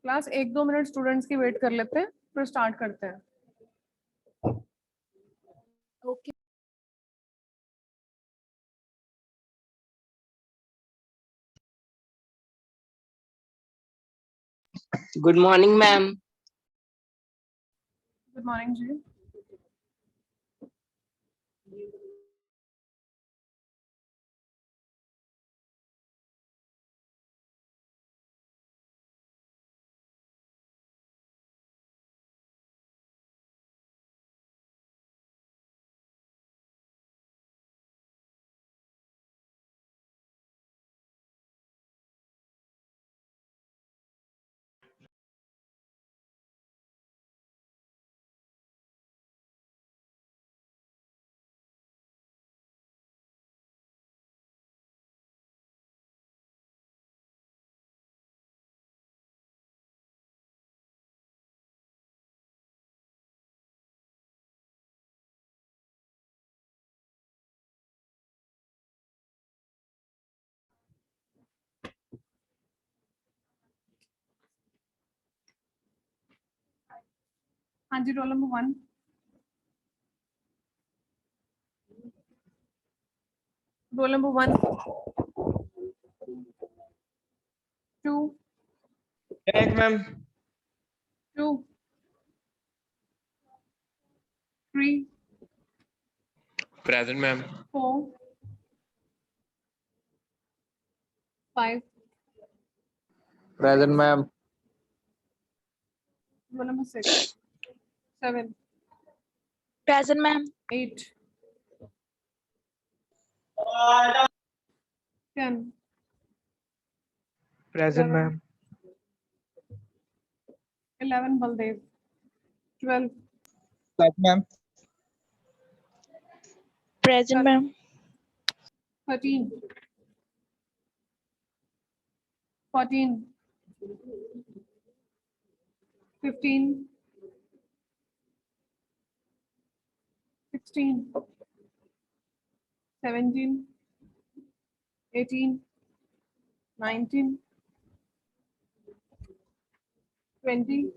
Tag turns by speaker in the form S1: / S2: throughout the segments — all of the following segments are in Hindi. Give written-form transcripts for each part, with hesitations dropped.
S1: क्लास 1-2 मिनट स्टूडेंट्स की वेट कर लेते हैं, फिर स्टार्ट करते हैं।
S2: Okay.
S3: Good morning ma'am.
S1: Good morning जी। हाँ जी, roll number 1। Roll number 1, 2,
S3: ma'am
S1: 2, 3,
S3: present ma'am
S1: 4, 5,
S4: Present, ma'am.
S1: roll number 6, 7,
S2: Present, ma'am.
S1: 8, 10,
S4: Present,
S1: 11,
S4: ma'am.
S1: 11, Baldev, 12,
S4: Present, ma'am.
S2: Present, ma'am.
S1: 13, 14, 15, 16, 17, 18, 19, 20,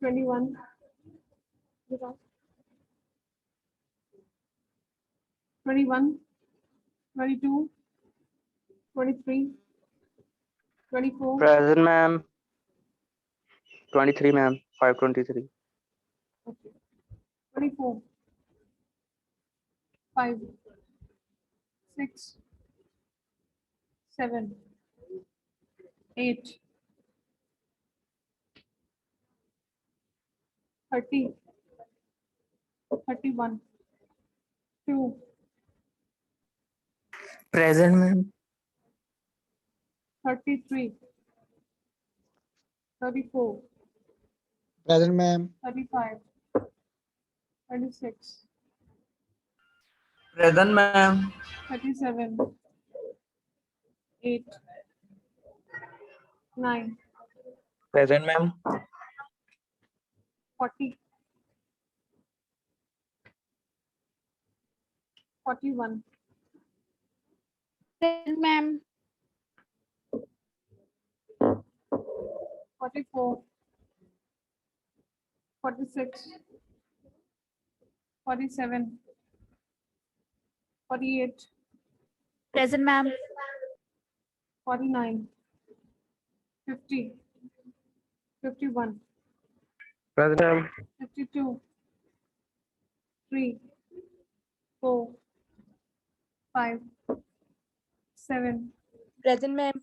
S1: 21, 21, 22, 23, 24,
S4: Present, ma'am. 23, ma'am. 523.
S1: okay, 24, 5, 6, 7, 8, 30, 31, 2,
S4: Present, ma'am.
S1: 33, 34,
S4: Present, ma'am.
S1: 35, 36,
S4: Present, ma'am.
S1: 37, 8, 9,
S4: Present, ma'am.
S1: 40, 41,
S2: Present, ma'am.
S1: 44, 46, 47, 48,
S2: Present, ma'am.
S1: 49, 50, 51,
S4: Present, ma'am.
S1: 52, 3, 4, 5, 7,
S2: Present, ma'am.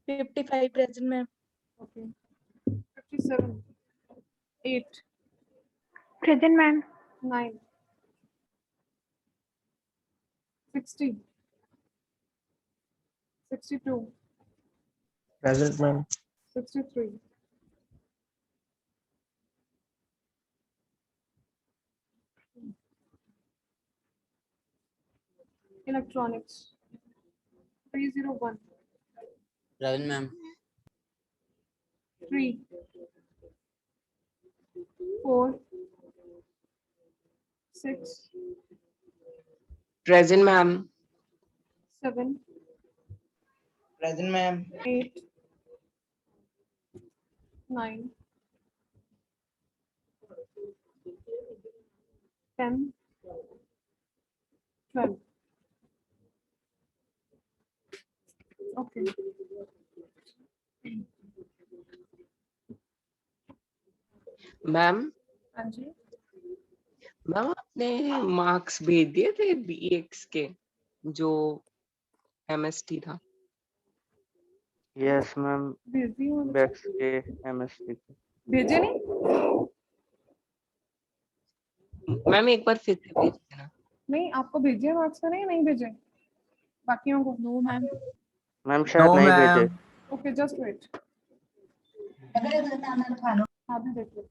S2: 55. Present, ma'am.
S1: okay, 57, 8,
S2: Present, ma'am.
S1: 9, 60, 62,
S4: Present, ma'am.
S1: 63, electronics, 301,
S5: Present, ma'am.
S1: 3, 4, 6,
S3: present ma'am
S1: 7,
S5: Present, ma'am.
S1: 8, 9, 10, 12. Okay.
S3: Ma'am
S1: हाँ जी,
S3: मैम आपने मार्क्स भेज दिए थे बीएक्स के जो एमएसटी था?
S4: Yes, ma'am.
S1: भेज दी हूँ बच्चे।
S4: Bex के MST.
S1: भेजे नहीं?
S3: मैम एक बार फिर से भेज देना।
S1: नहीं, आपको भेजे मार्क्स का नहीं भेजे बाकियों को?
S2: No ma'am.
S4: मैम शायद नहीं भेजे।
S1: Okay, just wait. हाँ भी देख लो।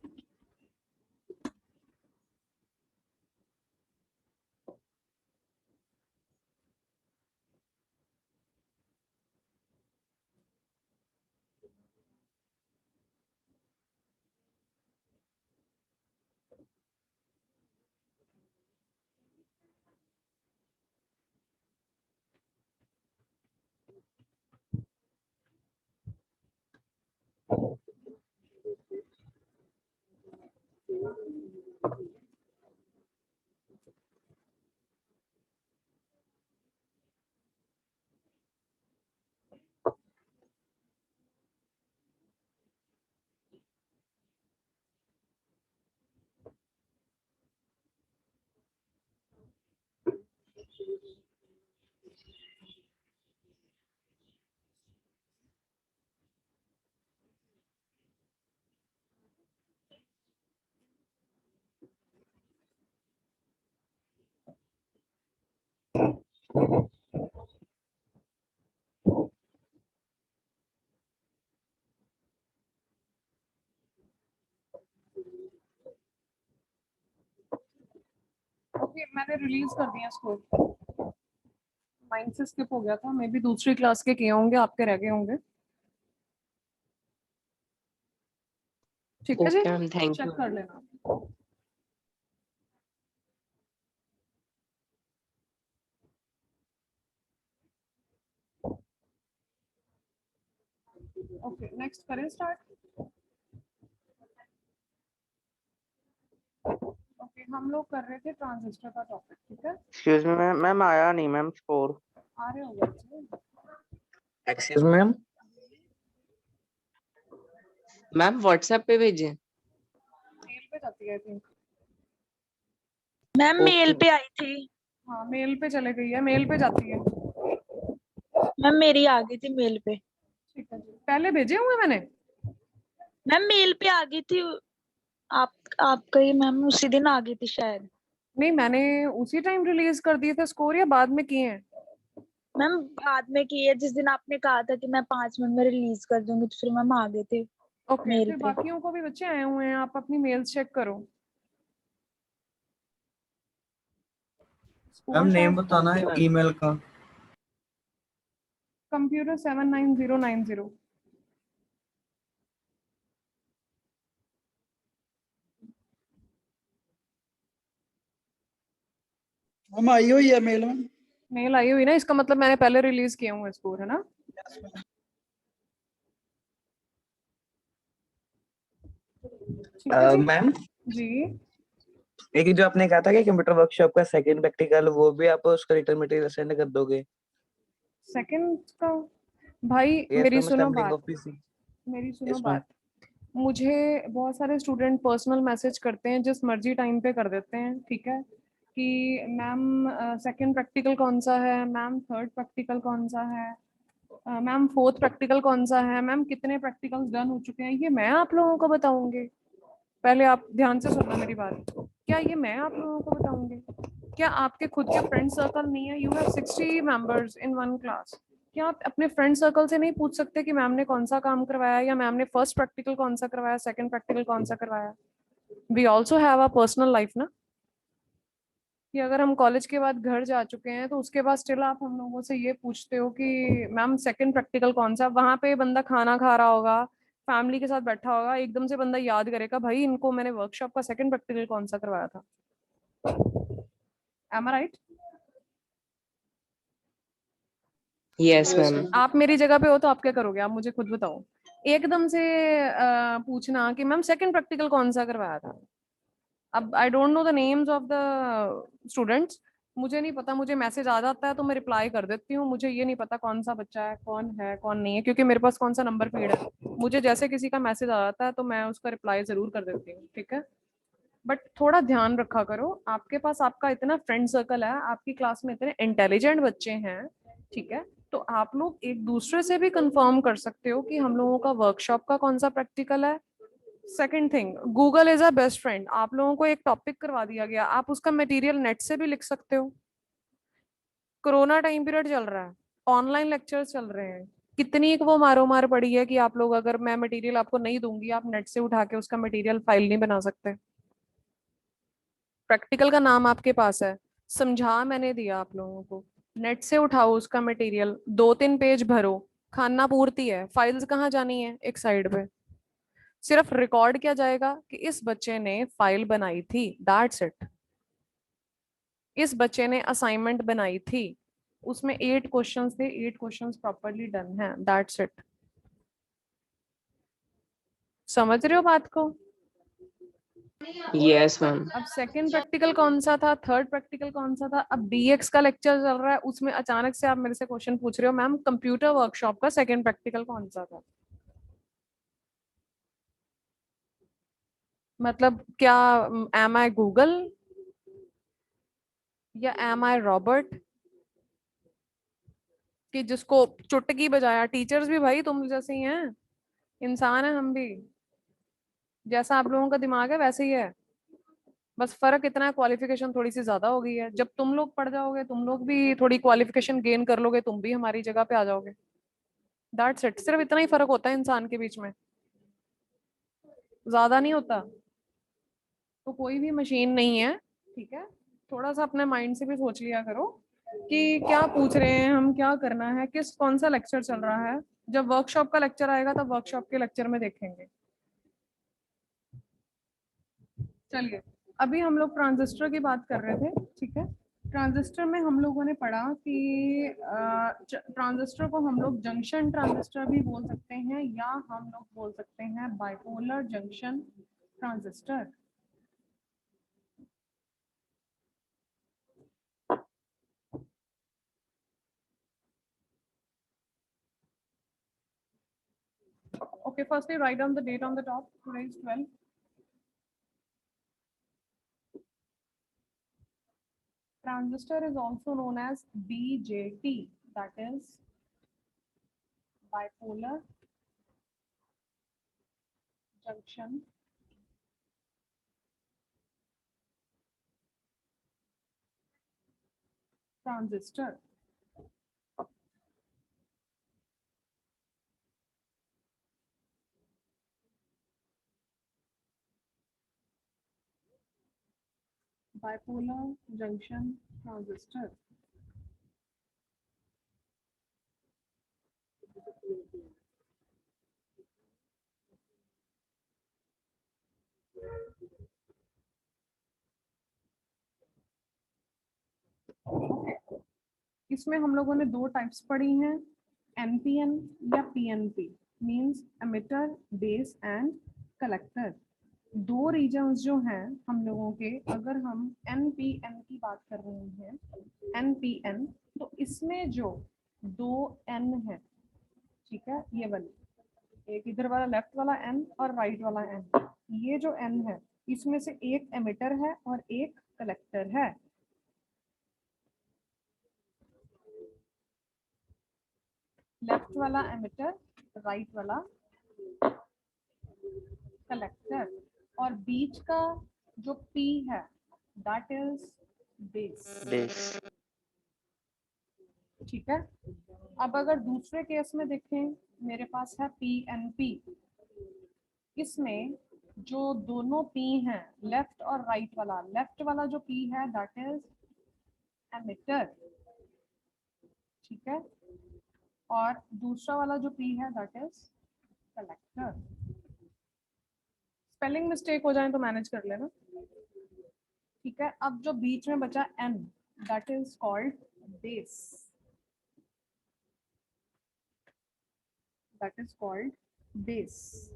S1: ओके, मैंने रिलीज कर दिया स्कोर। माइंड से स्किप हो गया था, मे बी दूसरी क्लास के किए होंगे, आपके रह गए होंगे। ठीक है जी,
S3: okay ma'am, thank
S1: check
S3: you.
S1: कर लेना। ओके, नेक्स्ट करें स्टार्ट। ओके, हम लोग कर रहे थे ट्रांजिस्टर का टॉपिक, ठीक है?
S4: Excuse me, मैम मैम आया नहीं मैम स्कोर।
S1: आ रहे होंगे बच्चे।
S4: Excuse me, ma'am.
S3: Ma'am WhatsApp पे भेजें?
S1: मेल पे जाती है I think.
S2: Ma'am mail
S3: okay
S2: पे आई थी।
S1: हाँ, मेल पे चले गई है, मेल पे जाती है।
S2: मैम मेरी आ गई थी मेल पे।
S1: ठीक है जी, पहले भेजे हुए मैंने।
S2: मैम मेल पे आ गई थी। आप आपका ही मैम उसी दिन आ गई थी शायद।
S1: नहीं, मैंने उसी टाइम रिलीज कर दिए थे स्कोर, या बाद में किए हैं?
S2: मैम बाद में की है, जिस दिन आपने कहा था कि मैं 5 मिनट में रिलीज कर दूंगी तो फिर मैम आ गए थे
S1: ओके,
S2: मेल
S1: फिर
S2: पे।
S1: बाकियों को भी बच्चे आए हुए हैं, आप अपनी मेल्स चेक करो।
S6: मैम
S1: स्कोर
S6: नेम
S1: शायद
S6: बताना है ईमेल का।
S1: कंप्यूटर 79090।
S6: हम आई हुई है मेल में।
S1: मेल आई हुई ना, इसका मतलब मैंने पहले रिलीज किए हुए स्कोर, है ना? ठीक है जी।
S6: मैम
S1: जी,
S6: एक जो आपने कहा था कि कंप्यूटर वर्कशॉप का सेकंड प्रैक्टिकल, वो भी आप उसका रिटर्न मटेरियल सेंड कर दोगे?
S1: सेकंड का? भाई
S6: यस
S1: मेरी
S6: मैम,
S1: सुनो
S6: असेंबलिंग
S1: बात,
S6: ऑफ पीसी।
S1: मेरी सुनो
S6: यस मैम।
S1: बात। मुझे बहुत सारे स्टूडेंट पर्सनल मैसेज करते हैं, जिस मर्जी टाइम पे कर देते हैं, ठीक है? कि मैम सेकंड प्रैक्टिकल कौन सा है, मैम थर्ड प्रैक्टिकल कौन सा है, मैम फोर्थ प्रैक्टिकल कौन सा है, मैम कितने प्रैक्टिकल्स डन हो चुके हैं, ये मैं आप लोगों को बताऊंगी? पहले आप ध्यान से सुनना मेरी बात। क्या ये मैं आप लोगों को बताऊंगी? क्या आपके खुद के फ्रेंड सर्कल नहीं है? You have 60 members in one class. क्या आप अपने फ्रेंड सर्कल से नहीं पूछ सकते कि मैम ने कौन सा काम करवाया, या मैम ने फर्स्ट प्रैक्टिकल कौन सा करवाया, सेकंड प्रैक्टिकल कौन सा करवाया? We also have a personal life ना। कि अगर हम कॉलेज के बाद घर जा चुके हैं तो उसके बाद स्टिल आप हम लोगों से ये पूछते हो कि मैम सेकंड प्रैक्टिकल कौन सा? वहां पे बंदा खाना खा रहा होगा, फैमिली के साथ बैठा होगा, एकदम से बंदा याद करेगा, भाई इनको मैंने वर्कशॉप का सेकंड प्रैक्टिकल कौन सा करवाया था। एम आई राइट?
S3: Yes ma'am.
S1: आप मेरी जगह पे हो तो आप क्या करोगे, आप मुझे खुद बताओ। एकदम से पूछना कि मैम सेकंड प्रैक्टिकल कौन सा करवाया था। अब I don't know the names of the students, मुझे नहीं पता, मुझे मैसेज आ जाता है तो मैं रिप्लाई कर देती हूँ। मुझे ये नहीं पता कौन सा बच्चा है कौन नहीं है, क्योंकि मेरे पास कौन सा नंबर फीड है। मुझे जैसे किसी का मैसेज आ जाता है तो मैं उसका रिप्लाई जरूर कर देती हूँ, ठीक है। बट थोड़ा ध्यान रखा करो, आपके पास आपका इतना फ्रेंड सर्कल है, आपकी क्लास में इतने इंटेलिजेंट बच्चे हैं, ठीक है। तो आप लोग एक दूसरे से भी कंफर्म कर सकते हो कि हम लोगों का वर्कशॉप का कौन सा प्रैक्टिकल है। Second thing, Google is a best friend. आप लोगों को एक टॉपिक करवा दिया गया, आप उसका मटेरियल नेट से भी लिख सकते हो। कोरोना टाइम पीरियड चल रहा है, ऑनलाइन लेक्चर्स चल रहे हैं, कितनी एक वो मारो मार पड़ी है कि आप लोग, अगर मैं मटेरियल आपको नहीं दूंगी, आप नेट से उठा के उसका मटेरियल फाइल नहीं बना सकते। प्रैक्टिकल का नाम आपके पास है, समझा मैंने दिया आप लोगों को, नेट से उठाओ उसका मटेरियल, 2-3 पेज भरो, खाना पूर्ति है। फाइल्स कहाँ जानी है, एक साइड पे। सिर्फ रिकॉर्ड किया जाएगा कि इस बच्चे ने फाइल बनाई थी, दैट्स इट। इस बच्चे ने असाइनमेंट बनाई थी, उसमें 8 क्वेश्चंस थे, 8 क्वेश्चंस प्रॉपर्ली डन है, दैट्स इट। समझ रहे हो बात को।
S3: Yes ma'am.
S1: अब सेकंड प्रैक्टिकल कौन सा था, थर्ड प्रैक्टिकल कौन सा था, अब डीएक्स का लेक्चर चल रहा है, उसमें अचानक से आप मेरे से क्वेश्चन पूछ रहे हो मैम कंप्यूटर वर्कशॉप का सेकंड प्रैक्टिकल कौन सा था। मतलब क्या, एम आई गूगल या एम आई रॉबर्ट, कि जिसको चुटकी बजाया। टीचर्स भी भाई तुम जैसे ही हैं, इंसान है हम भी, जैसा आप लोगों का दिमाग है वैसे ही है। बस फर्क इतना है, क्वालिफिकेशन थोड़ी सी ज्यादा हो गई है। जब तुम लोग पढ़ जाओगे, तुम लोग भी थोड़ी क्वालिफिकेशन गेन कर लोगे, तुम भी हमारी जगह पे आ जाओगे, दैट्स इट। सिर्फ इतना ही फर्क होता है इंसान के बीच में, ज्यादा नहीं होता। तो कोई भी मशीन नहीं है, ठीक है। थोड़ा सा अपने माइंड से भी सोच लिया करो कि क्या पूछ रहे हैं हम, क्या करना है, किस कौन सा लेक्चर चल रहा है। जब वर्कशॉप का लेक्चर आएगा तब वर्कशॉप के लेक्चर में देखेंगे। चलिए, अभी हम लोग ट्रांजिस्टर की बात कर रहे थे, ठीक है। ट्रांजिस्टर में हम लोगों ने पढ़ा कि ट्रांजिस्टर को हम लोग जंक्शन ट्रांजिस्टर भी बोल सकते हैं, या हम लोग बोल सकते हैं bipolar junction transistor. Okay, firstly write down the date on the top. Today is 12. Transistor is also known as BJT, that is bipolar junction transistor. Bipolar junction transistor. इसमें हम लोगों ने 2 टाइप्स पढ़ी हैं, एनपीएन या PNP, means emitter base and collector. 2 reasons जो हैं हम लोगों के, अगर हम एनपीएन की बात कर रहे हैं, एनपीएन, तो इसमें जो 2 एन है, ठीक है, ये वाली, एक इधर वाला लेफ्ट वाला एन और राइट वाला एन, ये जो एन है इसमें से एक एमिटर है और एक कलेक्टर है। लेफ्ट वाला एमिटर, राइट वाला कलेक्टर, और बीच का जो P है दैट इज बेस,
S4: बेस।
S1: ठीक है। अब अगर दूसरे केस में देखें, मेरे पास है PNP, इसमें जो दोनों P हैं, लेफ्ट और राइट वाला, लेफ्ट वाला जो P है दैट इज एमिटर, ठीक है, और दूसरा वाला जो P है that is collector. Spelling mistake हो जाए तो मैनेज कर लेना, ठीक है। अब जो बीच में बचा N that is called base. that is called base.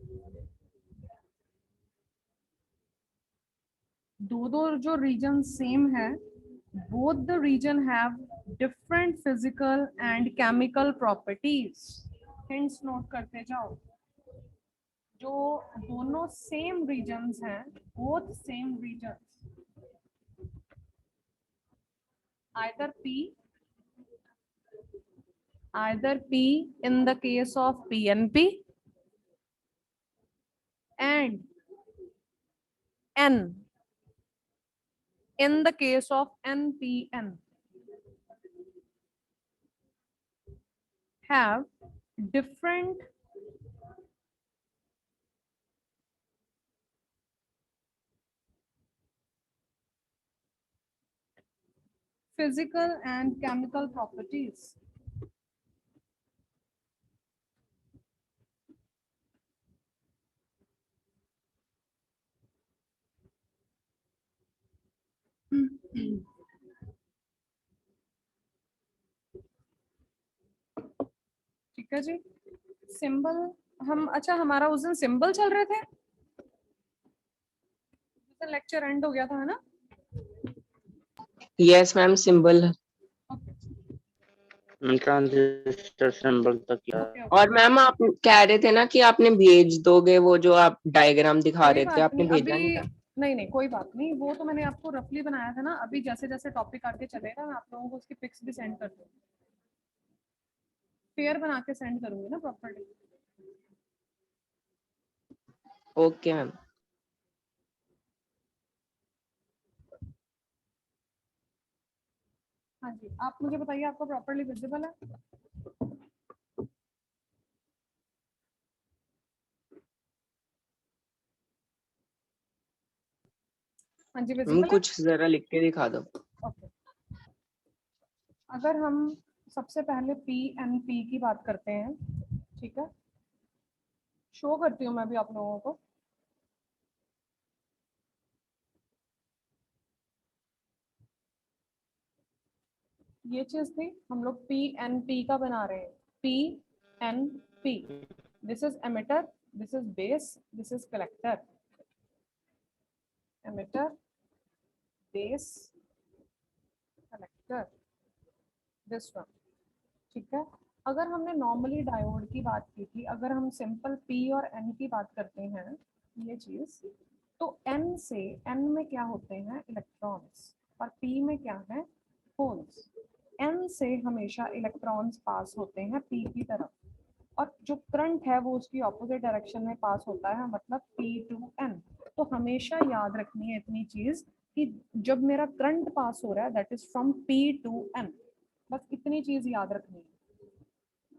S1: दो जो रीजन सेम है, both the region have different physical and chemical properties. Hints note करते जाओ. जो दोनों सेम रीजन्स हैं, both same regions, either P in the case of PNP and N in the case of NPN have different physical and chemical properties. ठीक है जी. सिंबल हम, अच्छा हमारा उस दिन सिंबल चल रहे थे, लेक्चर एंड हो गया था, है ना?
S3: Yes ma'am, symbol.
S4: Transistor symbol तक किया।
S3: और मैम आप कह रहे थे ना कि आपने भेज दोगे वो जो आप डायग्राम दिखा
S1: कोई
S3: रहे थे,
S1: बात
S3: आपने
S1: नहीं,
S3: भेजा
S1: अभी
S3: नहीं था?
S1: नहीं कोई बात नहीं, वो तो मैंने आपको रफली बनाया था ना. अभी जैसे जैसे टॉपिक आगे चलेगा मैं आप लोगों को उसकी पिक्स भी सेंड कर दूंगी, पेयर बना के सेंड करूंगी ना प्रॉपर्ली.
S3: Okay ma'am.
S1: हाँ जी, आप मुझे बताइए आपको प्रॉपर्ली विजिबल है? हाँ जी विजिबल है.
S3: कुछ जरा लिख के दिखा दो.
S1: ओके. अगर हम सबसे पहले PNP की बात करते हैं, ठीक है, शो करती हूँ मैं भी आप लोगों को. ये चीज थी, हम लोग PNP का बना रहे हैं. PNP, this is emitter, this is base, this is collector. Emitter, base, collector, this one. ठीक है. अगर हमने नॉर्मली डायोड की बात की थी, अगर हम सिंपल P और N की बात करते हैं, ये चीज, तो N से, N में क्या होते हैं? इलेक्ट्रॉन्स. और P में क्या है? होल्स. N से हमेशा इलेक्ट्रॉन्स पास होते हैं P की तरफ, और जो करंट है वो उसकी ऑपोजिट डायरेक्शन में पास होता है, मतलब P to N. तो हमेशा याद रखनी है इतनी चीज कि जब मेरा करंट पास हो रहा है, that is from P to N. बस इतनी चीज याद रखनी है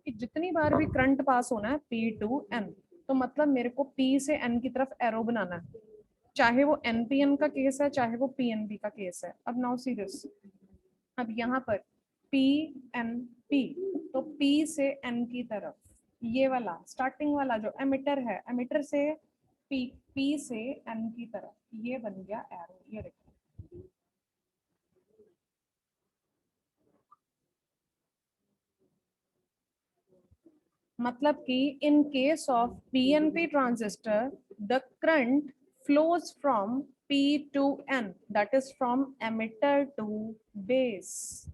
S1: कि जितनी बार भी करंट पास होना है P to N, तो मतलब मेरे को P से N की तरफ एरो बनाना है, चाहे वो NPN का केस है, चाहे वो PNP का केस है. अब नाउ सीरियस, अब यहाँ पर PNP, तो P से N की तरफ ये वाला स्टार्टिंग वाला जो एमिटर है, एमिटर से P से N की तरफ, ये बन गया एरो. ये देखो, मतलब कि in case of PNP transistor the current flows from P to N, that is from emitter to base.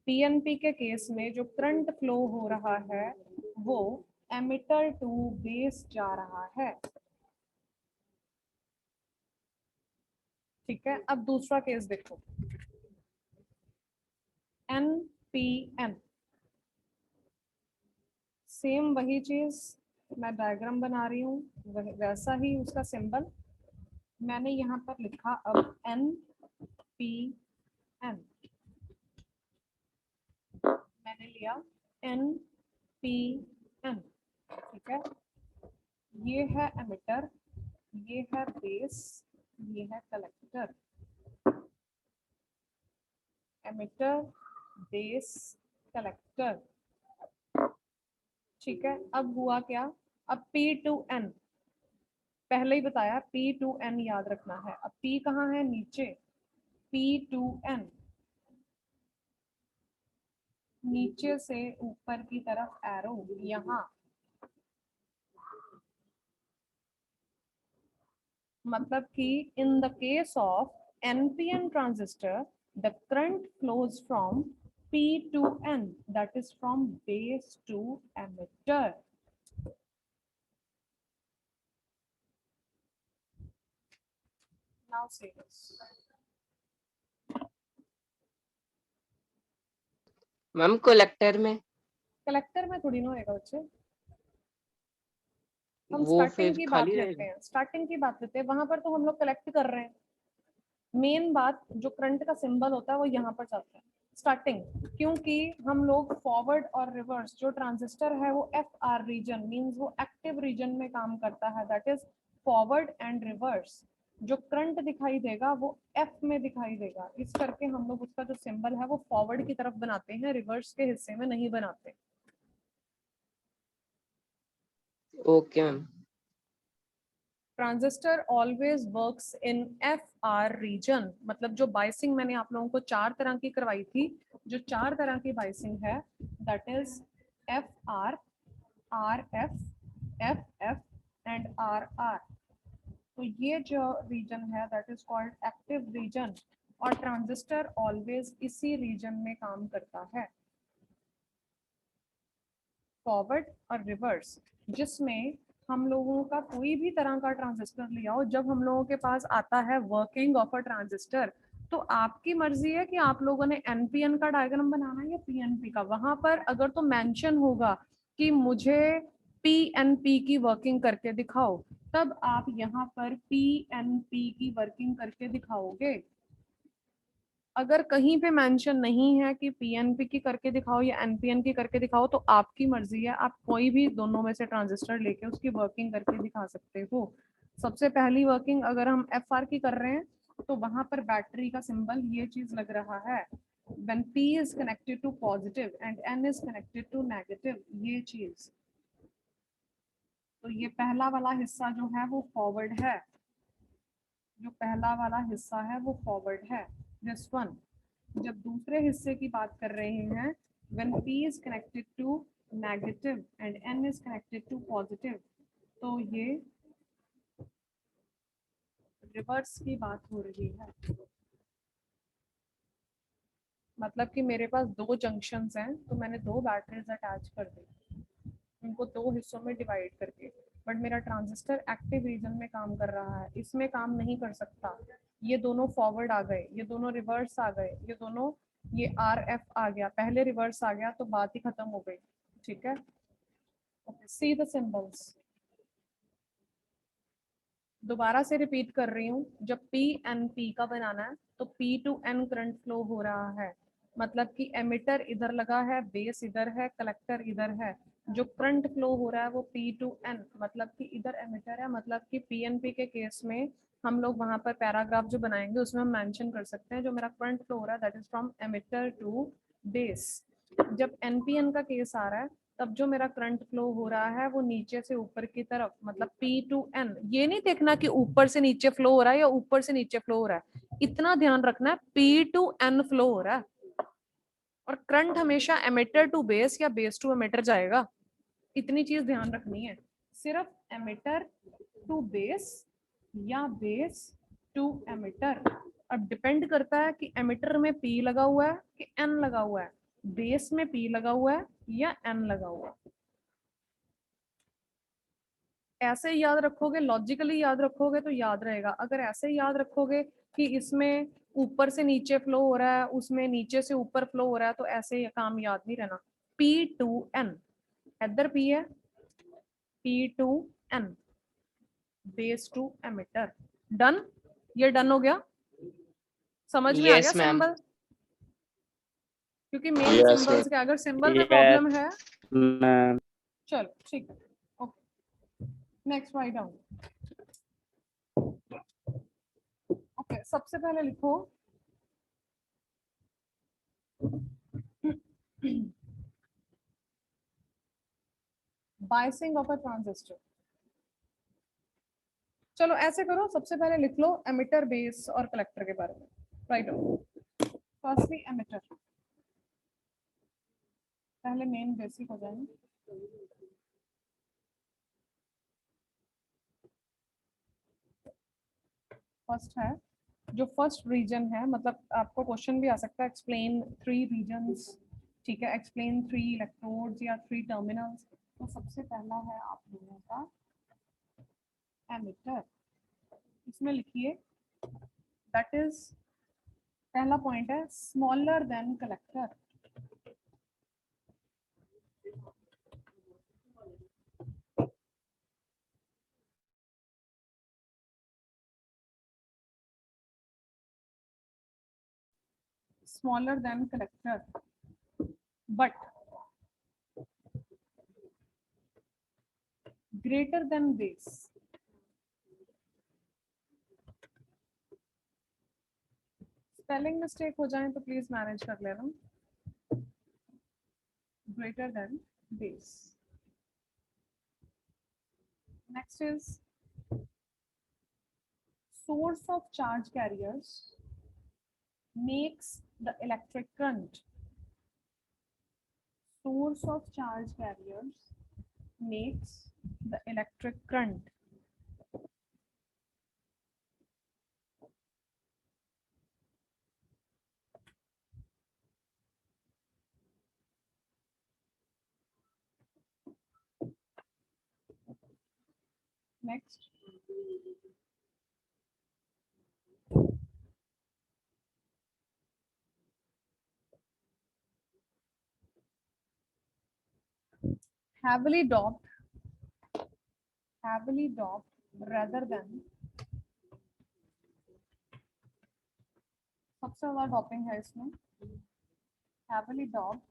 S1: PNP के केस में जो करंट फ्लो हो रहा है वो एमिटर टू बेस जा रहा है. ठीक है. अब दूसरा केस देखो, NPN, सेम वही चीज, मैं डायग्राम बना रही हूँ, वैसा ही उसका सिंबल मैंने यहाँ पर लिखा. अब NPN मैंने लिया NPN. ठीक है. ये है एमिटर, ये है बेस, ये है कलेक्टर. Emitter, base, collector. ठीक है. अब हुआ क्या? अब P to N, पहले ही बताया P to N याद रखना है. अब P कहाँ है? नीचे. P to N, नीचे से ऊपर की तरफ एरो यहाँ. मतलब कि in the case of NPN transistor the current flows from P to N, that is from base to emitter. Now say this.
S3: Ma'am collector में
S1: कलेक्टर में थोड़ी ना होएगा बच्चे, हम
S3: वो
S1: स्टार्टिंग
S3: फिर
S1: की बात
S3: खाली
S1: लेते
S3: रहेगा।
S1: हैं, स्टार्टिंग की बात लेते हैं, वहां पर तो हम लोग कलेक्ट कर रहे हैं। मेन बात जो करंट का सिंबल होता है वो यहाँ पर जाता है स्टार्टिंग, क्योंकि हम लोग फॉरवर्ड और रिवर्स, जो ट्रांजिस्टर है वो एफ आर रीजन मींस वो एक्टिव रीजन में काम करता है, that is forward and reverse. जो करंट दिखाई देगा वो एफ में दिखाई देगा, इस करके हम लोग उसका जो सिंबल है वो फॉरवर्ड की तरफ बनाते हैं, रिवर्स के हिस्से में नहीं बनाते।
S3: Okay ma'am.
S1: Transistor always works in F R region, मतलब जो बाइसिंग मैंने आप लोगों को 4 तरह की करवाई थी, जो 4 तरह की बाइसिंग है that is F R, R F, F F and R R. तो ये जो रीजन है that is called active region, और ट्रांजिस्टर ऑलवेज इसी रीजन में काम करता है, फॉरवर्ड और रिवर्स। जिसमें हम लोगों का कोई भी तरह का ट्रांजिस्टर लिया हो, जब हम लोगों के पास आता है वर्किंग ऑफ अ ट्रांजिस्टर, तो आपकी मर्जी है कि आप लोगों ने एनपीएन का डायग्राम बनाना है या पीएनपी का। वहां पर अगर तो मेंशन होगा कि मुझे पीएनपी की वर्किंग करके दिखाओ, तब आप यहाँ पर पीएनपी की वर्किंग करके दिखाओगे। अगर कहीं पे मेंशन नहीं है कि पीएनपी की करके दिखाओ या एनपीएन की करके दिखाओ, तो आपकी मर्जी है, आप कोई भी दोनों में से ट्रांजिस्टर लेके उसकी वर्किंग करके दिखा सकते हो। सबसे पहली वर्किंग अगर हम एफ आर की कर रहे हैं, तो वहां पर बैटरी का सिंबल ये चीज लग रहा है, when P is connected to positive and N is connected to negative, ये चीज। तो ये पहला वाला हिस्सा जो है वो फॉरवर्ड है, जो पहला वाला हिस्सा है वो फॉरवर्ड है, दिस वन। जब दूसरे हिस्से की बात कर रहे हैं, when P is connected to negative and N is connected to positive, तो ये रिवर्स की बात हो रही है। मतलब कि मेरे पास 2 जंक्शंस हैं, तो मैंने 2 बैटरीज अटैच कर दी, उनको 2 हिस्सों में डिवाइड करके, बट मेरा ट्रांजिस्टर एक्टिव रीजन में काम कर रहा है, इसमें काम नहीं कर सकता। ये दोनों फॉरवर्ड आ गए, ये दोनों रिवर्स आ गए, ये दोनों, ये आर एफ आ गया, पहले रिवर्स आ गया तो बात ही खत्म हो गई। ठीक है, ओके, सी द सिंबल्स। दोबारा से रिपीट कर रही हूँ, जब पी एन पी का बनाना है तो P to N current flow हो रहा है, मतलब कि एमिटर इधर लगा है, बेस इधर है, कलेक्टर इधर है। जो करंट फ्लो हो रहा है वो पी टू एन, मतलब कि इधर एमिटर है, मतलब कि पीएनपी के केस में हम लोग वहां पर पैराग्राफ जो बनाएंगे उसमें हम मेंशन कर सकते हैं जो मेरा करंट फ्लो हो रहा है that is from emitter to base. जब एनपीएन का केस आ रहा है, तब जो मेरा करंट फ्लो हो रहा है वो नीचे से ऊपर की तरफ, मतलब P टू N। ये नहीं देखना कि ऊपर से नीचे फ्लो हो रहा है या ऊपर से नीचे फ्लो हो रहा है, इतना ध्यान रखना है P टू N फ्लो हो रहा है। और करंट हमेशा एमिटर टू बेस या बेस टू एमिटर जाएगा, इतनी चीज ध्यान रखनी है। सिर्फ एमिटर टू बेस या बेस टू एमिटर। अब डिपेंड करता है कि एमिटर में P लगा हुआ है कि N लगा हुआ है, बेस में P लगा हुआ है या N लगा हुआ है। ऐसे याद रखोगे, लॉजिकली याद रखोगे तो याद रहेगा। अगर ऐसे याद रखोगे कि इसमें ऊपर से नीचे फ्लो हो रहा है, उसमें नीचे से ऊपर फ्लो हो रहा है, तो ऐसे काम याद नहीं रहना। P टू N, इधर P है, P to N, base to emitter. Done, ये डन हो गया, समझ में आ गया
S3: यस मैम।
S1: सिंबल? क्योंकि मेन
S4: Yes,
S1: सिंबल्स के अगर सिंबल में
S4: Yes,
S1: प्रॉब्लम है,
S4: ma'am.
S1: चलो ठीक है, okay, next write down. Okay, सबसे पहले लिखो बायसिंग ऑफ अ ट्रांजिस्टर। चलो ऐसे करो, सबसे पहले लिख लो एमिटर, बेस और कलेक्टर के बारे में। राइट डाउन, फर्स्टली एमिटर, पहले मेन बेसिक हो जाएंगे। फर्स्ट है, जो फर्स्ट रीजन है, मतलब आपको क्वेश्चन भी आ सकता है एक्सप्लेन 3 रीजन्स, ठीक है, एक्सप्लेन 3 इलेक्ट्रोड्स या 3 टर्मिनल्स। तो सबसे पहला है आप लोगों का एमिटर, इसमें लिखिए दैट इज, पहला पॉइंट है smaller than collector. smaller than collector but greater than base। Spelling mistake हो जाए तो प्लीज मैनेज कर लेना। greater than base। next is source of charge carriers makes the electric current। source of charge carriers makes the electric current। next heavily doped rather than, सबसे ज्यादा डॉपिंग है इसमें, heavily doped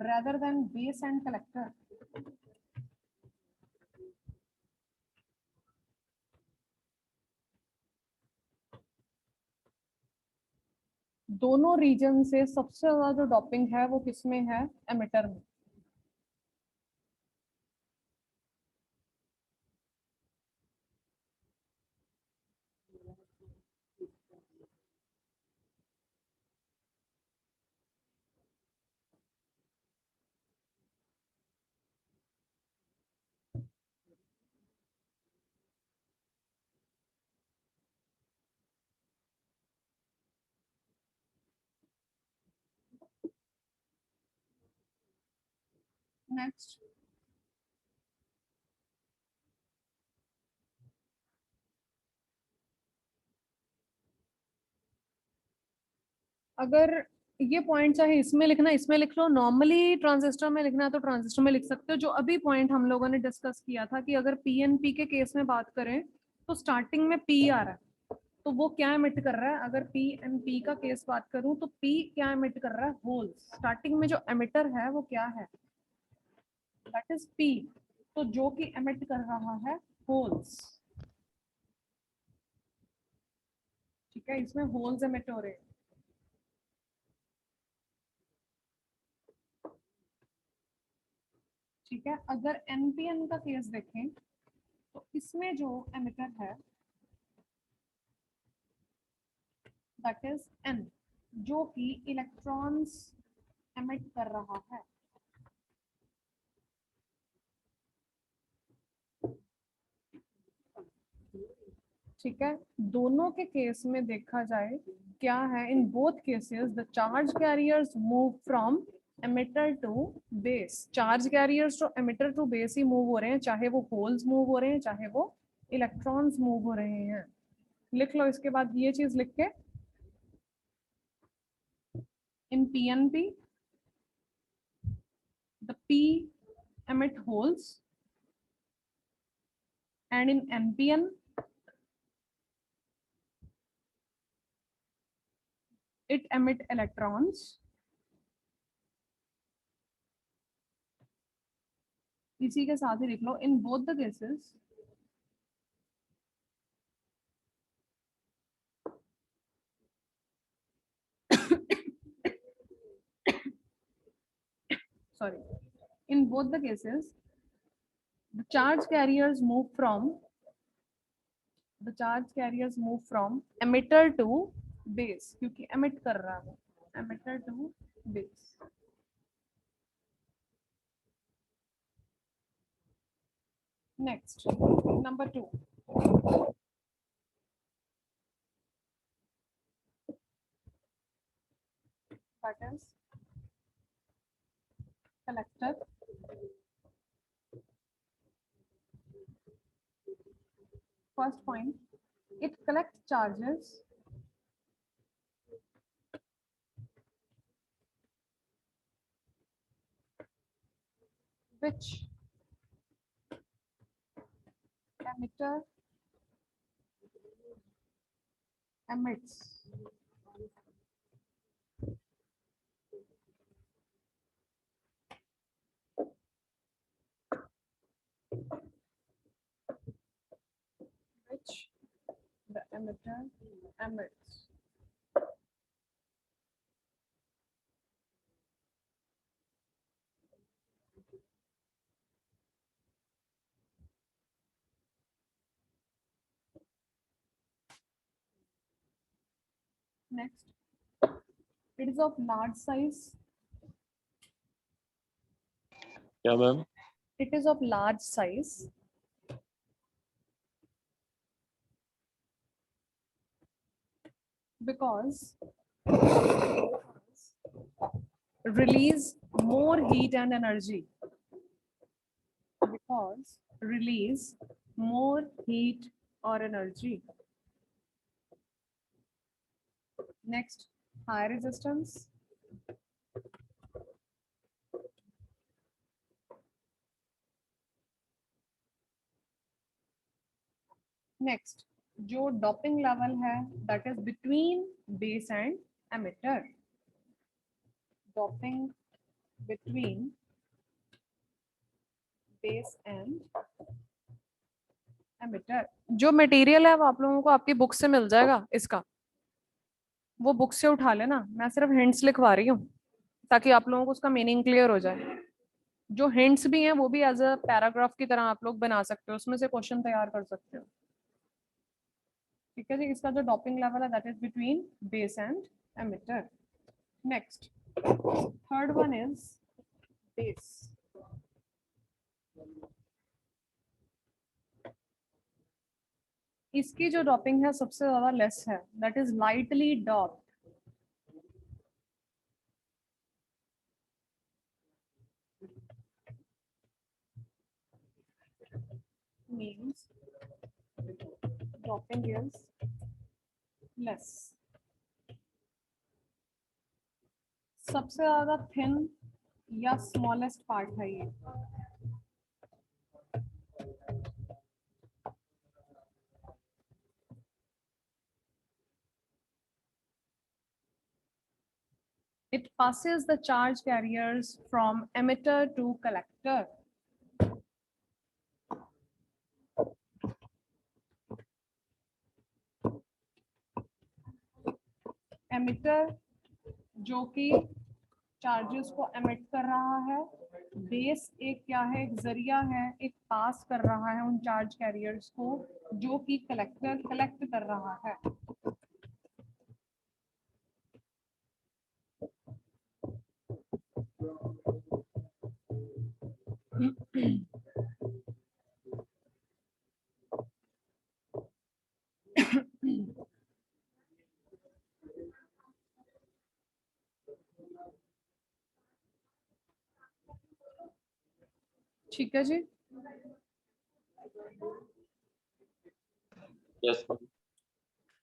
S1: rather than base and collector। दोनों रीजन से सबसे ज्यादा जो डॉपिंग है वो किसमें है, एमिटर में। नेक्स्ट अगर ये पॉइंट चाहे इसमें लिखना, इसमें लिख लो, नॉर्मली ट्रांजिस्टर में लिखना है तो ट्रांजिस्टर में लिख सकते हो। जो अभी पॉइंट हम लोगों ने डिस्कस किया था कि अगर पीएनपी के केस में बात करें तो स्टार्टिंग में पी आ रहा है, तो वो क्या एमिट कर रहा है। अगर पीएनपी का केस बात करूं तो पी क्या एमिट कर रहा है, होल्स। स्टार्टिंग में जो एमिटर है वो क्या है, दैट इज पी। तो जो कि एमिट कर रहा है होल्स, ठीक है, इसमें होल्स एमिट हो रहे हैं। ठीक है, अगर एनपीएन का केस देखें तो इसमें जो एमिटर है दैट इज एन, जो कि इलेक्ट्रॉन्स एमिट कर रहा है। ठीक है, दोनों के केस में देखा जाए क्या है, in both cases the charge carriers move from emitter to base. Charge carriers तो एमिटर टू बेस ही मूव हो रहे हैं, चाहे वो होल्स मूव हो रहे हैं चाहे वो इलेक्ट्रॉन्स मूव हो रहे हैं। लिख लो इसके बाद ये चीज लिख के, in PNP the P emit holes and in NPN it emit electrons। इसी के साथ ही लिख लो in both the cases sorry, in both the cases the charge carriers move from emitter to base, क्योंकि emit कर रहा है, emitter to base। next number 2, first point, it collects charges which emitter emits. Which the emitter emits. Next, it is of large size.
S4: क्या ma'am?
S1: It is of large size. Because release more heat and energy. Because release more heat or energy. Next, high resistance. Next, जो doping level है, that is between base and emitter. Doping between base and emitter. जो मटेरियल है वो आप लोगों को आपकी बुक से मिल जाएगा, इसका वो बुक से उठा लेना, मैं सिर्फ हिंट्स लिखवा रही हूँ ताकि आप लोगों को उसका मीनिंग क्लियर हो जाए। जो हिंट्स भी हैं वो भी एज अ पैराग्राफ की तरह आप लोग बना सकते हो, उसमें से क्वेश्चन तैयार कर सकते हो। ठीक है जी, इसका जो डॉपिंग लेवल है that is between base and emitter. Next, third one is base. इसकी जो डॉपिंग है सबसे ज्यादा लेस है, that is lightly doped. Means doping is less. सबसे ज्यादा थिन या स्मॉलेस्ट पार्ट है ये। It passes the charge carriers from emitter to collector. Emitter जो कि चार्जेस को एमिट कर रहा है, बेस एक क्या है, एक जरिया है, एक पास कर रहा है उन चार्ज कैरियर्स को जो कि कलेक्टर कलेक्ट कर रहा है। ठीक है जी।
S4: Yes ma'am.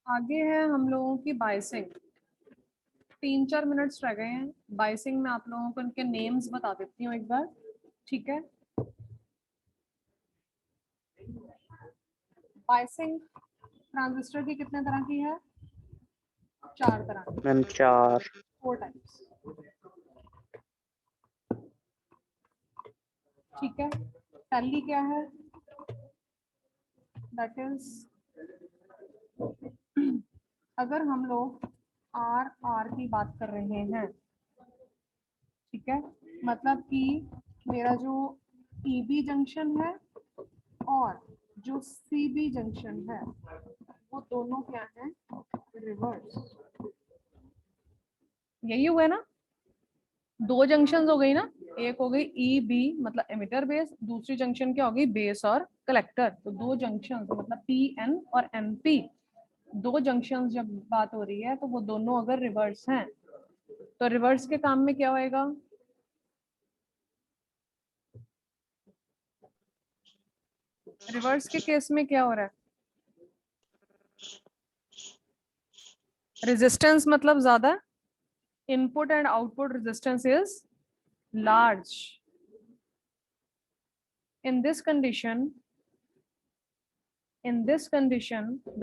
S1: आगे है हम लोगों की बाइसिंग। 3-4 मिनट्स रह गए हैं। बाइसिंग में आप लोगों को उनके नेम्स बता देती हूँ एक बार, ठीक है। बाइसिंग ट्रांजिस्टर की कितने तरह की है? 4 तरह की।
S4: मैम 4।
S1: 4 टाइप्स, ठीक है। पहली क्या है? दैट इज, अगर हम लोग आर की बात कर रहे हैं, ठीक है, मतलब कि मेरा जो ईबी जंक्शन है और जो सीबी जंक्शन है वो दोनों क्या है? रिवर्स। यही हुआ है ना, 2 जंक्शन हो गई ना, एक हो गई ई बी मतलब एमिटर बेस, दूसरी जंक्शन क्या होगी? बेस और कलेक्टर। तो 2 जंक्शन मतलब पी एन और एम पी, 2 जंक्शन जब बात हो रही है तो वो दोनों अगर रिवर्स हैं तो रिवर्स के काम में क्या होएगा? रिवर्स के केस में क्या हो रहा है? रेजिस्टेंस मतलब ज्यादा, input and output resistance is large. In this condition,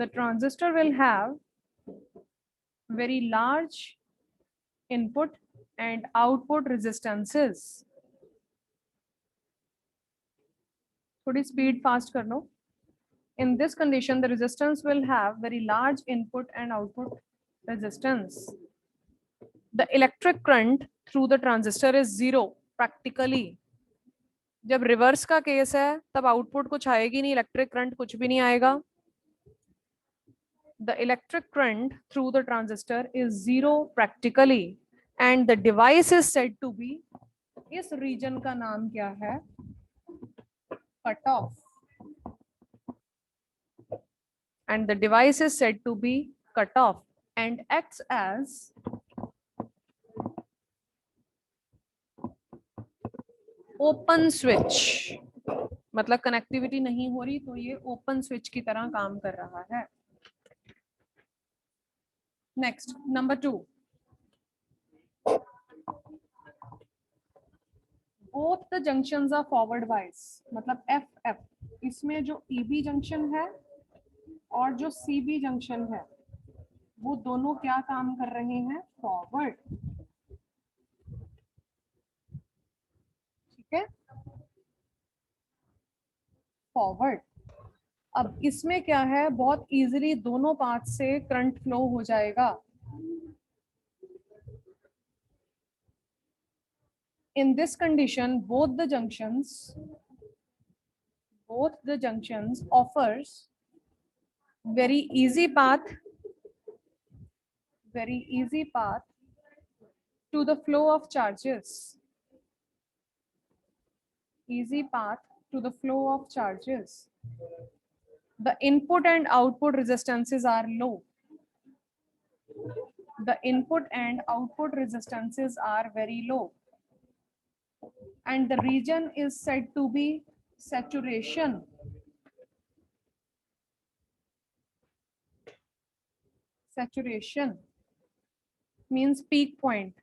S1: the transistor will have very large input and output resistances. थोड़ी speed fast कर लो. In this condition, the resistance will have very large input and output resistance. The electric current through the transistor is zero practically. जब रिवर्स का केस है तब आउटपुट कुछ आएगी नहीं, इलेक्ट्रिक करंट कुछ भी नहीं आएगा. The electric current through the transistor is zero practically and the device is said to be, इस region का नाम क्या है? Cut off. And the device is said to be cut off and acts as open switch. मतलब कनेक्टिविटी नहीं हो रही तो ये ओपन स्विच की तरह काम कर रहा है. Next number 2. Both the junctions are forward bias. मतलब FF, इसमें जो EB जंक्शन है और जो CB जंक्शन है वो दोनों क्या काम कर रहे हैं? फॉरवर्ड. ठीक है, फॉरवर्ड. अब इसमें क्या है, बहुत इजीली दोनों पाथ से करंट फ्लो हो जाएगा. In this condition, both the junctions offers very easy path to the flow of charges. Easy path to the flow of charges. The input and output resistances are low. The input and output resistances are very low. And the region is said to be saturation. Saturation means peak point.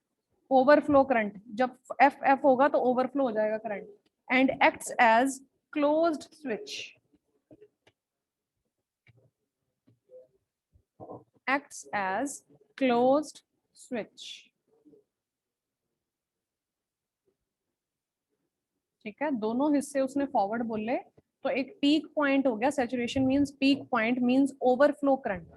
S1: Overflow current. जब FF होगा तो overflow हो जाएगा current. And acts as closed switch. Acts as closed switch. ठीक है, दोनों हिस्से उसने फॉरवर्ड बोले तो एक पीक पॉइंट हो गया. Saturation means peak point means overflow current.